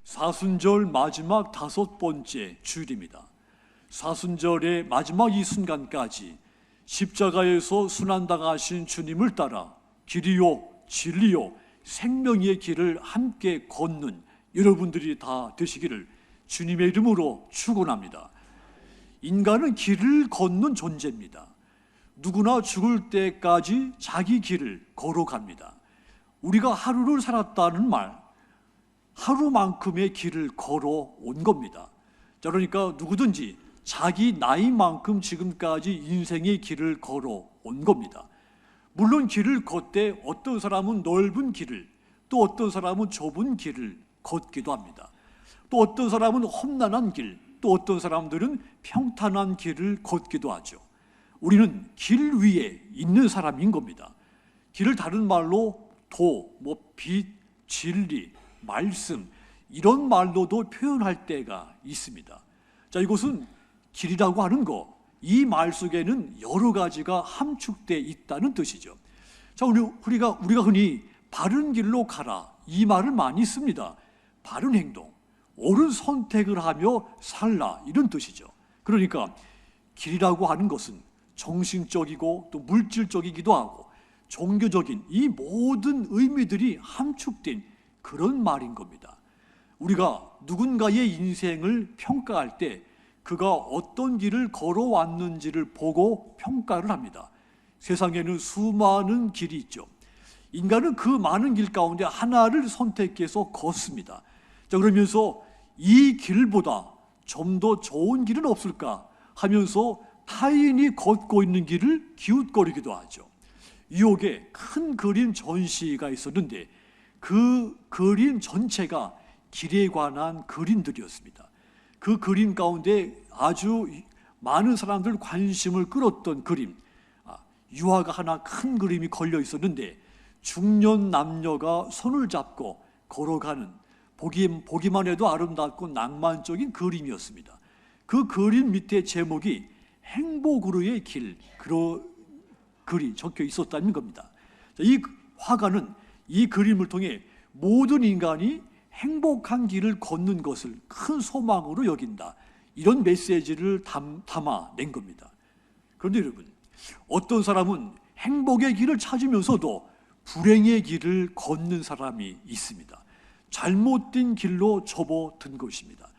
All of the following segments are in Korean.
사순절 마지막 5번째 주일입니다. 사순절의 마지막 이 순간까지 십자가에서 순환당하신 주님을 따라 길이요 진리요 생명의 길을 함께 걷는 여러분들이 다 되시기를 주님의 이름으로 축원합니다. 인간은 길을 걷는 존재입니다. 누구나 죽을 때까지 자기 길을 걸어갑니다. 우리가 하루를 살았다는 말, 하루만큼의 길을 걸어온 겁니다. 그러니까 누구든지 자기 나이만큼 지금까지 인생의 길을 걸어온 겁니다. 물론 길을 걷되 어떤 사람은 넓은 길을, 또 어떤 사람은 좁은 길을 걷기도 합니다. 또 어떤 사람은 험난한 길, 또 어떤 사람들은 평탄한 길을 걷기도 하죠. 우리는 길 위에 있는 사람인 겁니다. 길을 다른 말로 도, 빛, 진리, 말씀 이런 말로도 표현할 때가 있습니다. 자, 이것은 길이라고 하는 거, 이 말 속에는 여러 가지가 함축되어 있다는 뜻이죠. 자, 우리가 흔히 바른 길로 가라 이 말을 많이 씁니다. 바른 행동, 옳은 선택을 하며 살라 이런 뜻이죠. 그러니까 길이라고 하는 것은 정신적이고 또 물질적이기도 하고 종교적인 이 모든 의미들이 함축된 그런 말인 겁니다. 우리가 누군가의 인생을 평가할 때 그가 어떤 길을 걸어왔는지를 보고 평가를 합니다. 세상에는 수많은 길이 있죠. 인간은 그 많은 길 가운데 하나를 선택해서 걷습니다. 자, 그러면서 이 길보다 좀 더 좋은 길은 없을까 하면서 타인이 걷고 있는 길을 기웃거리기도 하죠. 뉴욕에 큰 그림 전시가 있었는데 그 그림 전체가 길에 관한 그림들이었습니다. 그 그림 가운데 아주 많은 사람들 관심을 끌었던 그림, 유화가 하나 큰 그림이 걸려 있었는데 중년 남녀가 손을 잡고 걸어가는 보기만 해도 아름답고 낭만적인 그림이었습니다. 그 그림 밑에 제목이 행복으로의 길, 글이 적혀 있었다는 겁니다. 이 화가는 이 그림을 통해 모든 인간이 행복한 길을 걷는 것을 큰 소망으로 여긴다, 이런 메시지를 담아낸 겁니다. 그런데 여러분, 어떤 사람은 행복의 길을 찾으면서도 불행의 길을 걷는 사람이 있습니다. 잘못된 길로 접어든 것입니다.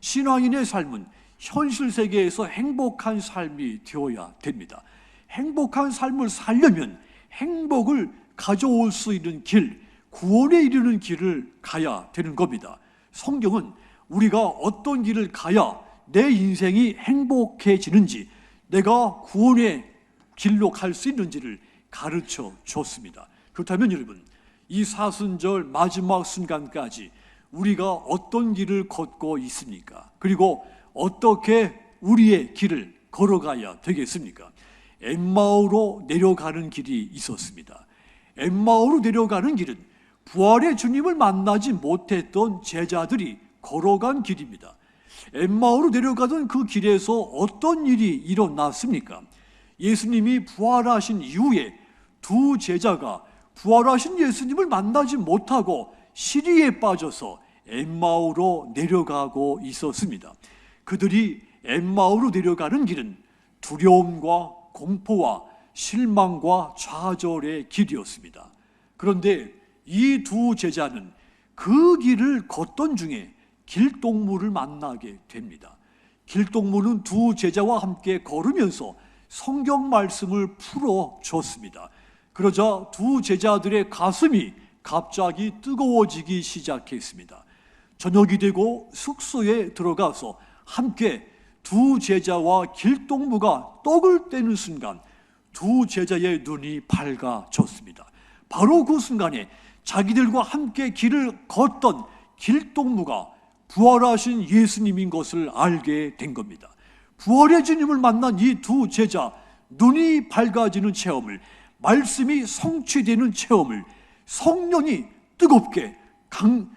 신앙인의 삶은 현실 세계에서 행복한 삶이 되어야 됩니다. 행복한 삶을 살려면 행복을 가져올 수 있는 길, 구원에 이르는 길을 가야 되는 겁니다. 성경은 우리가 어떤 길을 가야 내 인생이 행복해지는지, 내가 구원의 길로 갈 수 있는지를 가르쳐 줬습니다. 그렇다면 여러분, 이 사순절 마지막 순간까지 우리가 어떤 길을 걷고 있습니까? 그리고 어떻게 우리의 길을 걸어가야 되겠습니까? 엠마오로 내려가는 길이 있었습니다. 엠마오로 내려가는 길은 부활의 주님을 만나지 못했던 제자들이 걸어간 길입니다. 엠마오로 내려가던 그 길에서 어떤 일이 일어났습니까? 예수님이 부활하신 이후에 두 제자가 부활하신 예수님을 만나지 못하고 시리에 빠져서 엠마오로 내려가고 있었습니다. 그들이 엠마오로 내려가는 길은 두려움과 공포와 실망과 좌절의 길이었습니다. 그런데 이 두 제자는 그 길을 걷던 중에 길동무를 만나게 됩니다. 길동무는 두 제자와 함께 걸으면서 성경 말씀을 풀어줬습니다. 그러자 두 제자들의 가슴이 갑자기 뜨거워지기 시작했습니다. 저녁이 되고 숙소에 들어가서 함께 두 제자와 길동무가 떡을 떼는 순간 두 제자의 눈이 밝아졌습니다. 바로 그 순간에 자기들과 함께 길을 걷던 길동무가 부활하신 예수님인 것을 알게 된 겁니다. 부활의 주님을 만난 이 두 제자, 눈이 밝아지는 체험을, 말씀이 성취되는 체험을, 성령이 뜨겁게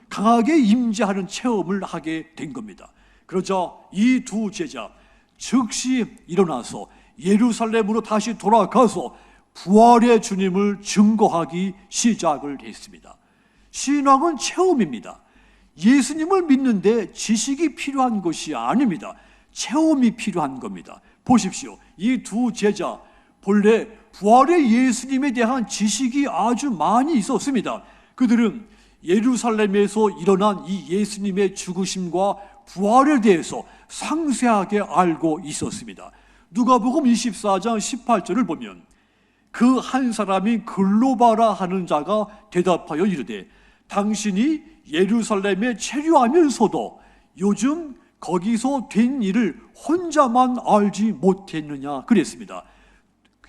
강하게 임재하는 체험을 하게 된 겁니다. 그러자 이 두 제자 즉시 일어나서 예루살렘으로 다시 돌아가서 부활의 주님을 증거하기 시작을 했습니다. 신앙은 체험입니다. 예수님을 믿는데 지식이 필요한 것이 아닙니다. 체험이 필요한 겁니다. 보십시오. 이 두 제자, 본래 부활의 예수님에 대한 지식이 아주 많이 있었습니다. 그들은 예루살렘에서 일어난 이 예수님의 죽으심과 부활에 대해서 상세하게 알고 있었습니다. 누가복음 24장 18절을 보면 그 한 사람이 글로바라 하는 자가 대답하여 이르되 당신이 예루살렘에 체류하면서도 요즘 거기서 된 일을 혼자만 알지 못했느냐 그랬습니다.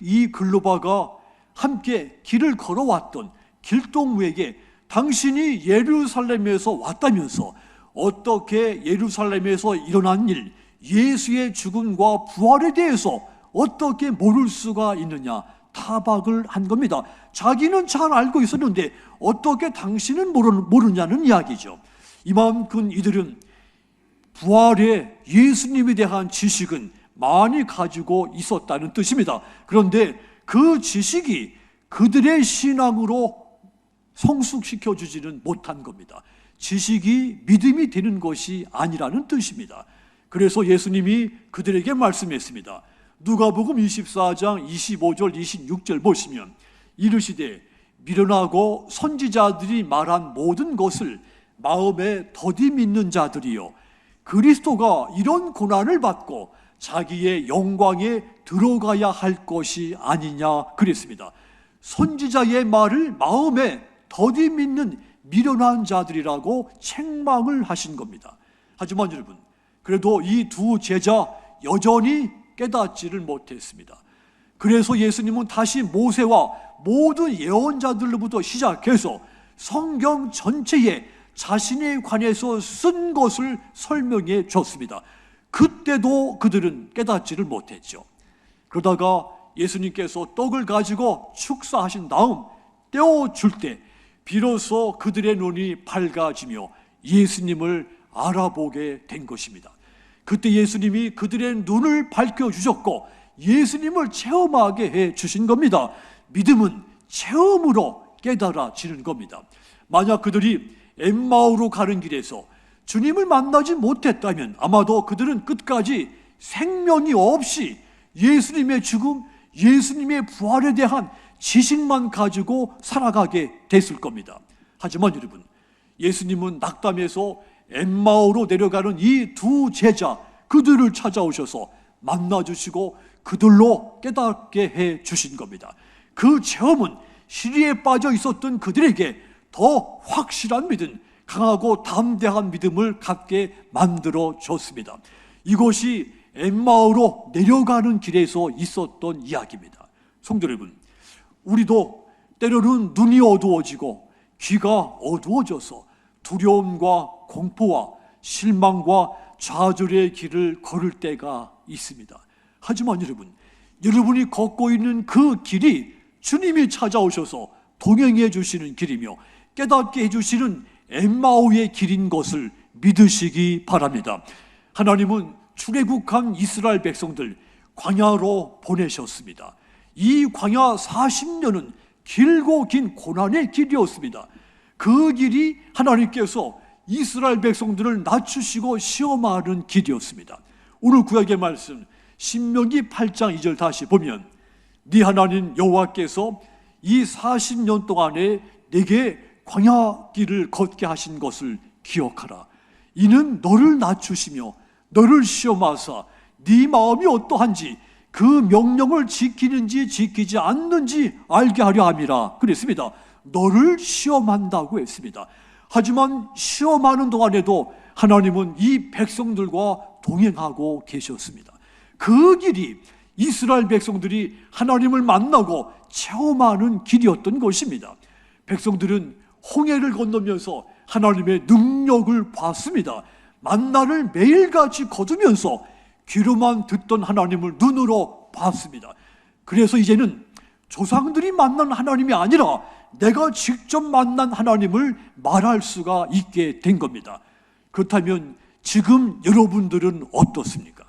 이 글로바가 함께 길을 걸어왔던 길동무에게 당신이 예루살렘에서 왔다면서 어떻게 예루살렘에서 일어난 일, 예수의 죽음과 부활에 대해서 어떻게 모를 수가 있느냐 타박을 한 겁니다. 자기는 잘 알고 있었는데 어떻게 당신은 모르냐는 이야기죠. 이만큼 이들은 부활의 예수님에 대한 지식은 많이 가지고 있었다는 뜻입니다. 그런데 그 지식이 그들의 신앙으로 성숙시켜 주지는 못한 겁니다. 지식이 믿음이 되는 것이 아니라는 뜻입니다. 그래서 예수님이 그들에게 말씀했습니다. 누가복음 24장 25절 26절 보시면 이르시되 미련하고 선지자들이 말한 모든 것을 마음에 더디 믿는 자들이요 그리스도가 이런 고난을 받고 자기의 영광에 들어가야 할 것이 아니냐 그랬습니다. 선지자의 말을 마음에 더디 믿는 미련한 자들이라고 책망을 하신 겁니다. 하지만 여러분, 그래도 이 두 제자 여전히 깨닫지를 못했습니다. 그래서 예수님은 다시 모세와 모든 예언자들로부터 시작해서 성경 전체에 자신에 관해서 쓴 것을 설명해 줬습니다. 그때도 그들은 깨닫지를 못했죠. 그러다가 예수님께서 떡을 가지고 축사하신 다음 떼어줄 때 비로소 그들의 눈이 밝아지며 예수님을 알아보게 된 것입니다. 그때 예수님이 그들의 눈을 밝혀주셨고 예수님을 체험하게 해주신 겁니다. 믿음은 체험으로 깨달아지는 겁니다. 만약 그들이 엠마오로 가는 길에서 주님을 만나지 못했다면 아마도 그들은 끝까지 생명이 없이 예수님의 죽음, 예수님의 부활에 대한 지식만 가지고 살아가게 됐을 겁니다. 하지만 여러분, 예수님은 낙담에서 엠마오로 내려가는 이 두 제자 그들을 찾아오셔서 만나주시고 그들로 깨닫게 해주신 겁니다. 그 체험은 시리에 빠져 있었던 그들에게 더 확실한 믿음, 강하고 담대한 믿음을 갖게 만들어 줬습니다. 이것이 엠마오로 내려가는 길에서 있었던 이야기입니다. 성도 여러분, 우리도 때로는 눈이 어두워지고 귀가 어두워져서 두려움과 공포와 실망과 좌절의 길을 걸을 때가 있습니다. 하지만 여러분, 여러분이 걷고 있는 그 길이 주님이 찾아오셔서 동행해 주시는 길이며 깨닫게 해주시는 엠마오의 길인 것을 믿으시기 바랍니다. 하나님은 출애굽한 이스라엘 백성들 광야로 보내셨습니다. 이 광야 40년은 길고 긴 고난의 길이었습니다. 그 길이 하나님께서 이스라엘 백성들을 낮추시고 시험하는 길이었습니다. 오늘 구약의 말씀 신명기 8장 2절 다시 보면 네 하나님 여호와께서 이 40년 동안에 내게 광야길을 걷게 하신 것을 기억하라. 이는 너를 낮추시며 너를 시험하사 네 마음이 어떠한지 그 명령을 지키는지 지키지 않는지 알게 하려 함이라 그랬습니다. 너를 시험한다고 했습니다. 하지만 시험하는 동안에도 하나님은 이 백성들과 동행하고 계셨습니다. 그 길이 이스라엘 백성들이 하나님을 만나고 체험하는 길이었던 것입니다. 백성들은 홍해를 건너면서 하나님의 능력을 봤습니다. 만나를 매일같이 거두면서 귀로만 듣던 하나님을 눈으로 봤습니다. 그래서 이제는 조상들이 만난 하나님이 아니라 내가 직접 만난 하나님을 말할 수가 있게 된 겁니다. 그렇다면 지금 여러분들은 어떻습니까?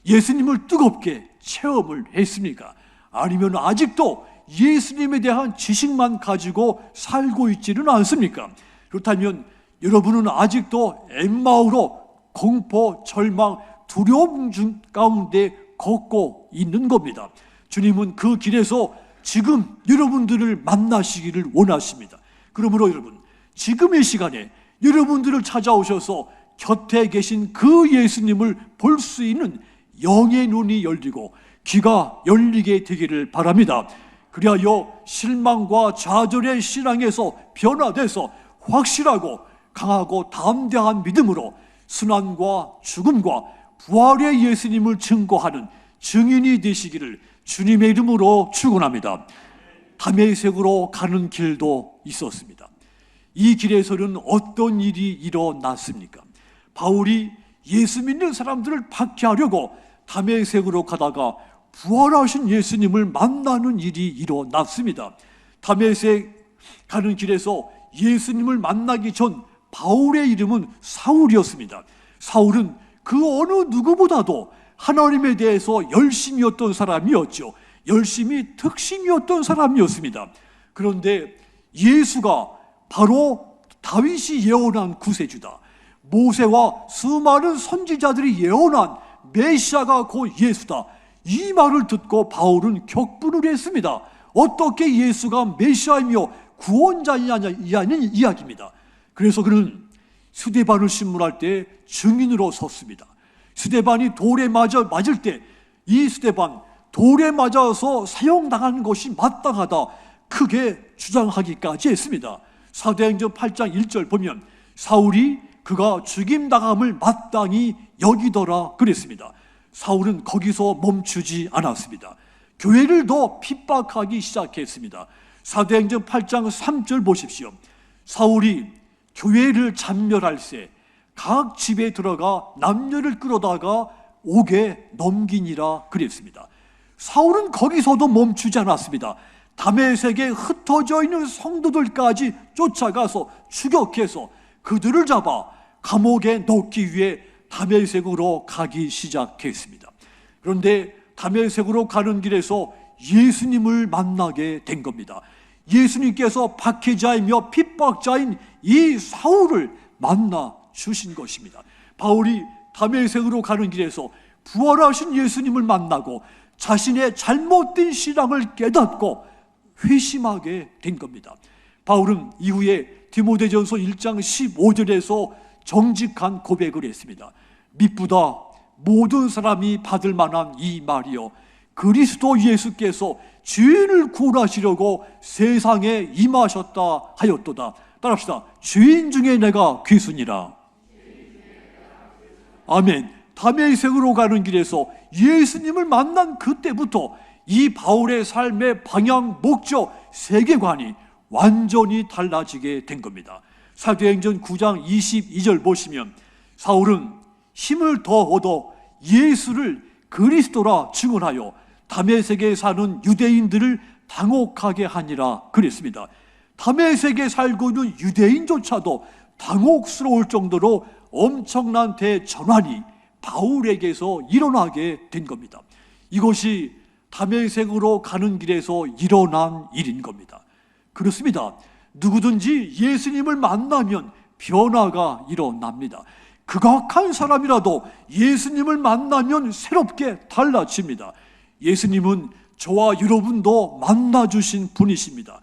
예수님을 뜨겁게 체험을 했습니까? 아니면 아직도 예수님에 대한 지식만 가지고 살고 있지는 않습니까? 그렇다면 여러분은 아직도 엠마오로 공포, 절망, 두려움 가운데 걷고 있는 겁니다. 주님은 그 길에서 지금 여러분들을 만나시기를 원하십니다. 그러므로 여러분, 지금 이 시간에 여러분들을 찾아오셔서 곁에 계신 그 예수님을 볼 수 있는 영의 눈이 열리고 귀가 열리게 되기를 바랍니다. 그리하여 실망과 좌절의 신앙에서 변화돼서 확실하고 강하고 담대한 믿음으로 순환과 죽음과 부활의 예수님을 증거하는 증인이 되시기를 주님의 이름으로 축원합니다. 다메섹으로 가는 길도 있었습니다. 이 길에서는 어떤 일이 일어났습니까? 바울이 예수 믿는 사람들을 박해하려고 다메섹으로 가다가 부활하신 예수님을 만나는 일이 일어났습니다. 다메섹 가는 길에서 예수님을 만나기 전 바울의 이름은 사울이었습니다. 사울은 그 어느 누구보다도 하나님에 대해서 열심이었던 사람이었죠. 열심이 특심이었던 사람이었습니다. 그런데 예수가 바로 다윗이 예언한 구세주다, 모세와 수많은 선지자들이 예언한 메시아가 곧 예수다, 이 말을 듣고 바울은 격분을 했습니다. 어떻게 예수가 메시아이며 구원자이냐는 이야기입니다. 그래서 그는 스데반을 신문할 때 증인으로 섰습니다. 스데반이 돌에 맞을 때 이 스데반 돌에 맞아서 사형당한 것이 마땅하다 크게 주장하기까지 했습니다. 사도행전 8장 1절 보면 사울이 그가 죽임당함을 마땅히 여기더라 그랬습니다. 사울은 거기서 멈추지 않았습니다. 교회를 더 핍박하기 시작했습니다. 사도행전 8장 3절 보십시오. 사울이 교회를 잔멸할세 각 집에 들어가 남녀를 끌어다가 옥에 넘기니라 그랬습니다. 사울은 거기서도 멈추지 않았습니다. 다메섹에 흩어져 있는 성도들까지 쫓아가서 추격해서 그들을 잡아 감옥에 넣기 위해 다메섹으로 가기 시작했습니다. 그런데 다메섹으로 가는 길에서 예수님을 만나게 된 겁니다. 예수님께서 박해자이며 핍박자인 이 사울을 만나 주신 것입니다. 바울이 다메섹으로 가는 길에서 부활하신 예수님을 만나고 자신의 잘못된 신앙을 깨닫고 회심하게 된 겁니다. 바울은 이후에 디모데전서 1장 15절에서 정직한 고백을 했습니다. 미쁘다 모든 사람이 받을 만한 이 말이요 그리스도 예수께서 죄인을 구원하시려고 세상에 임하셨다 하였도다. 따라합시다. 죄인 중에 내가 귀순이라. 아멘. 다메섹으로 가는 길에서 예수님을 만난 그때부터 이 바울의 삶의 방향, 목적, 세계관이 완전히 달라지게 된 겁니다. 사도행전 9장 22절 보시면 사울은 힘을 더 얻어 예수를 그리스도라 증언하여 다메섹에 사는 유대인들을 당혹하게 하니라 그랬습니다. 다메섹에 살고 있는 유대인조차도 당혹스러울 정도로 엄청난 대전환이 바울에게서 일어나게 된 겁니다. 이것이 다메섹으로 가는 길에서 일어난 일인 겁니다. 그렇습니다. 누구든지 예수님을 만나면 변화가 일어납니다. 극악한 사람이라도 예수님을 만나면 새롭게 달라집니다. 예수님은 저와 여러분도 만나주신 분이십니다.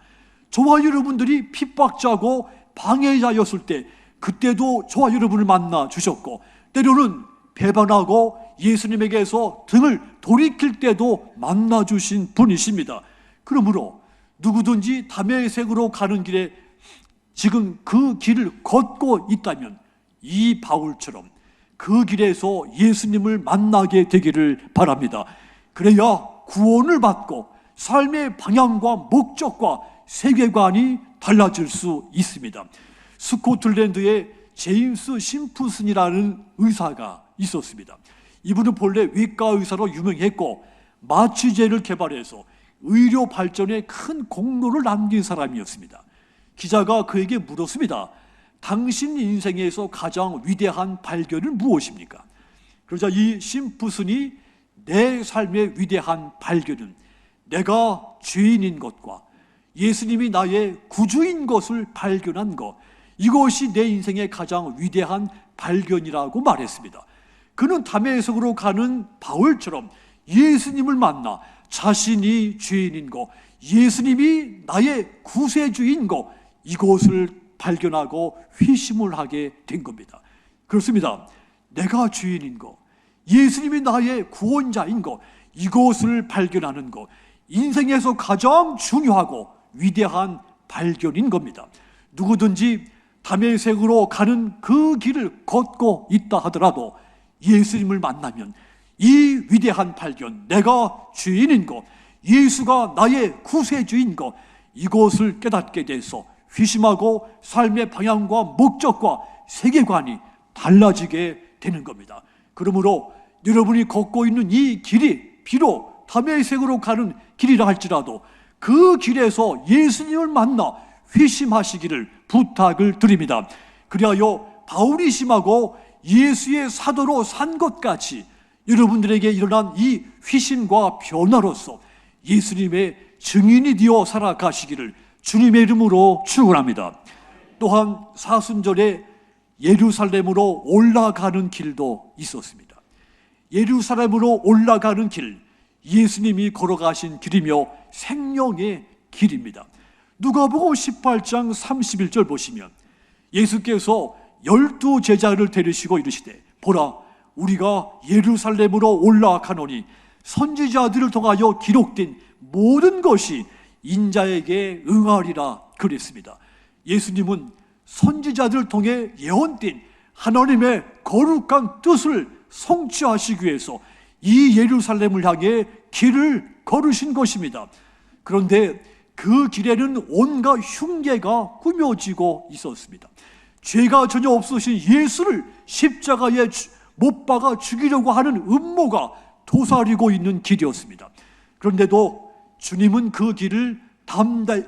저와 여러분들이 핍박자고 방해자였을 때 그때도 저와 여러분을 만나 주셨고 때로는 배반하고 예수님에게서 등을 돌이킬 때도 만나 주신 분이십니다. 그러므로 누구든지 다메섹으로 가는 길에 지금 그 길을 걷고 있다면 이 바울처럼 그 길에서 예수님을 만나게 되기를 바랍니다. 그래야 구원을 받고 삶의 방향과 목적과 세계관이 달라질 수 있습니다. 스코틀랜드에 제임스 심프슨이라는 의사가 있었습니다. 이분은 본래 외과 의사로 유명했고 마취제를 개발해서 의료 발전에 큰 공로를 남긴 사람이었습니다. 기자가 그에게 물었습니다. 당신 인생에서 가장 위대한 발견은 무엇입니까? 그러자 이 심프슨이 내 삶의 위대한 발견은 내가 죄인인 것과 예수님이 나의 구주인 것을 발견한 것, 이것이 내 인생의 가장 위대한 발견이라고 말했습니다. 그는 다메섹으로 가는 바울처럼 예수님을 만나 자신이 죄인인 것, 예수님이 나의 구세주인 것, 이것을 발견하고 회심을 하게 된 겁니다. 그렇습니다. 내가 죄인인 것, 예수님이 나의 구원자인 것, 이것을 발견하는 것, 인생에서 가장 중요하고 위대한 발견인 겁니다. 누구든지 다메섹으로 가는 그 길을 걷고 있다 하더라도 예수님을 만나면 이 위대한 발견, 내가 죄인인 것, 예수가 나의 구세주인 것, 이것을 깨닫게 돼서 회심하고 삶의 방향과 목적과 세계관이 달라지게 되는 겁니다. 그러므로 여러분이 걷고 있는 이 길이 비록 다메섹으로 가는 길이라 할지라도 그 길에서 예수님을 만나 회심하시기를 부탁을 드립니다. 그리하여 바울이 심하고 예수의 사도로 산 것 같이 여러분들에게 일어난 이 회심과 변화로서 예수님의 증인이 되어 살아가시기를 주님의 이름으로 축원합니다. 또한 사순절에 예루살렘으로 올라가는 길도 있었습니다. 예루살렘으로 올라가는 길, 예수님이 걸어가신 길이며 생명의 길입니다. 누가복음 18장 31절 보시면 예수께서 12 제자를 데리시고 이르시되 보라 우리가 예루살렘으로 올라가노니 선지자들을 통하여 기록된 모든 것이 인자에게 응하리라 그랬습니다. 예수님은 선지자들을 통해 예언된 하나님의 거룩한 뜻을 성취하시기 위해서 이 예루살렘을 향해 길을 걸으신 것입니다. 그런데 그 길에는 온갖 흉계가 꾸며지고 있었습니다. 죄가 전혀 없으신 예수를 십자가에 못 박아 죽이려고 하는 음모가 도사리고 있는 길이었습니다. 그런데도 주님은 그 길을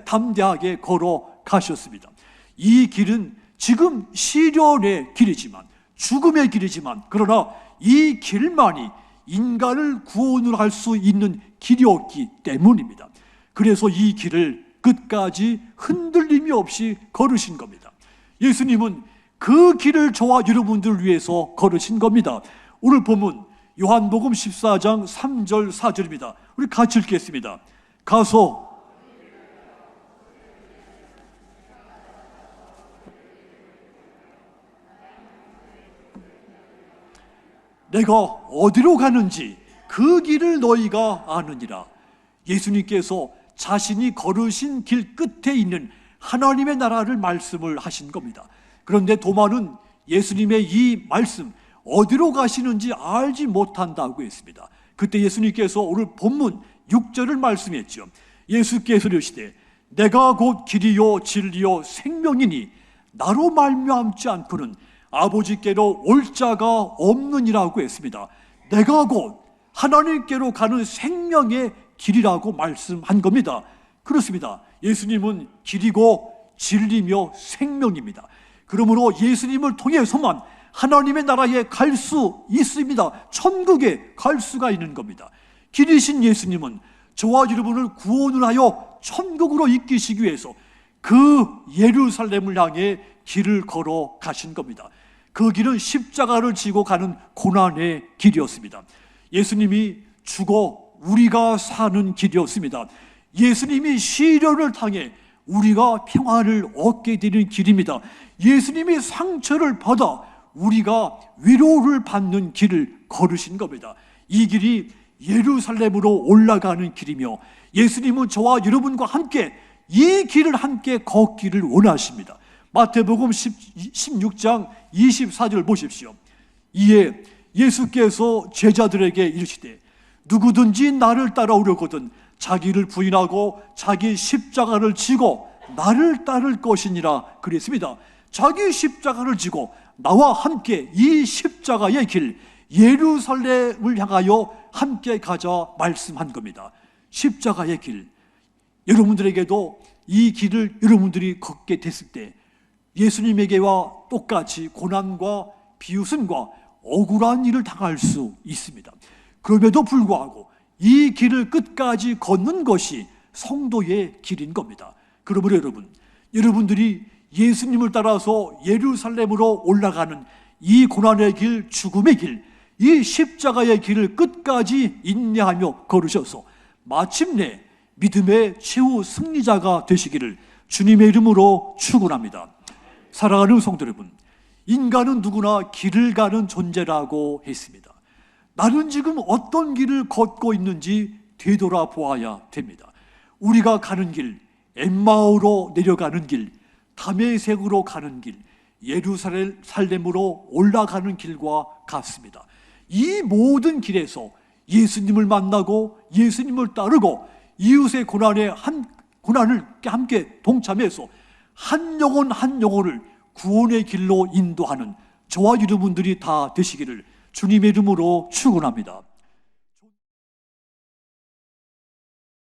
담대하게 걸어가셨습니다. 이 길은 지금 시련의 길이지만, 죽음의 길이지만, 그러나 이 길만이 인간을 구원을 할 수 있는 길이었기 때문입니다. 그래서 이 길을 끝까지 흔들림이 없이 걸으신 겁니다. 예수님은 그 길을 저와 여러분들을 위해서 걸으신 겁니다. 오늘 본문 요한복음 14장 3절 4절입니다. 우리 같이 읽겠습니다. 가서 내가 어디로 가는지 그 길을 너희가 아느니라. 예수님께서 자신이 걸으신 길 끝에 있는 하나님의 나라를 말씀을 하신 겁니다. 그런데 도마는 예수님의 이 말씀 어디로 가시는지 알지 못한다고 했습니다. 그때 예수님께서 오늘 본문 6절을 말씀했죠. 예수께서 이르시되 내가 곧 길이요 진리요 생명이니 나로 말미암지 않고는 아버지께로 올 자가 없느니라고 했습니다. 내가 곧 하나님께로 가는 생명의 길이라고 말씀한 겁니다. 그렇습니다. 예수님은 길이고 진리며 생명입니다. 그러므로 예수님을 통해서만 하나님의 나라에 갈 수 있습니다. 천국에 갈 수가 있는 겁니다. 길이신 예수님은 저와 여러분을 구원을 하여 천국으로 이끄시기 위해서 그 예루살렘을 향해 길을 걸어 가신 겁니다. 그 길은 십자가를 지고 가는 고난의 길이었습니다. 예수님이 죽어 우리가 사는 길이었습니다. 예수님이 시련을 당해 우리가 평안을 얻게 되는 길입니다. 예수님이 상처를 받아 우리가 위로를 받는 길을 걸으신 겁니다. 이 길이 예루살렘으로 올라가는 길이며 예수님은 저와 여러분과 함께 이 길을 함께 걷기를 원하십니다. 마태복음 16장 24절 보십시오. 이에 예수께서 제자들에게 이르시되 누구든지 나를 따라오려거든 자기를 부인하고 자기 십자가를 지고 나를 따를 것이니라 그랬습니다. 자기 십자가를 지고 나와 함께 이 십자가의 길 예루살렘을 향하여 함께 가자 말씀한 겁니다. 십자가의 길, 여러분들에게도 이 길을 여러분들이 걷게 됐을 때 예수님에게와 똑같이 고난과 비웃음과 억울한 일을 당할 수 있습니다. 그럼에도 불구하고 이 길을 끝까지 걷는 것이 성도의 길인 겁니다. 그러므로 여러분들이 예수님을 따라서 예루살렘으로 올라가는 이 고난의 길, 죽음의 길, 이 십자가의 길을 끝까지 인내하며 걸으셔서 마침내 믿음의 최후 승리자가 되시기를 주님의 이름으로 축원합니다. 사랑하는 성도 여러분, 인간은 누구나 길을 가는 존재라고 했습니다. 나는 지금 어떤 길을 걷고 있는지 되돌아보아야 됩니다. 우리가 가는 길, 엠마오로 내려가는 길, 다메섹으로 가는 길, 예루살렘으로 올라가는 길과 같습니다. 이 모든 길에서 예수님을 만나고 예수님을 따르고 이웃의 고난을 함께 동참해서 한 영혼 한 영혼을 구원의 길로 인도하는 저와 여러분들이 다 되시기를 주님의 이름으로 축원합니다.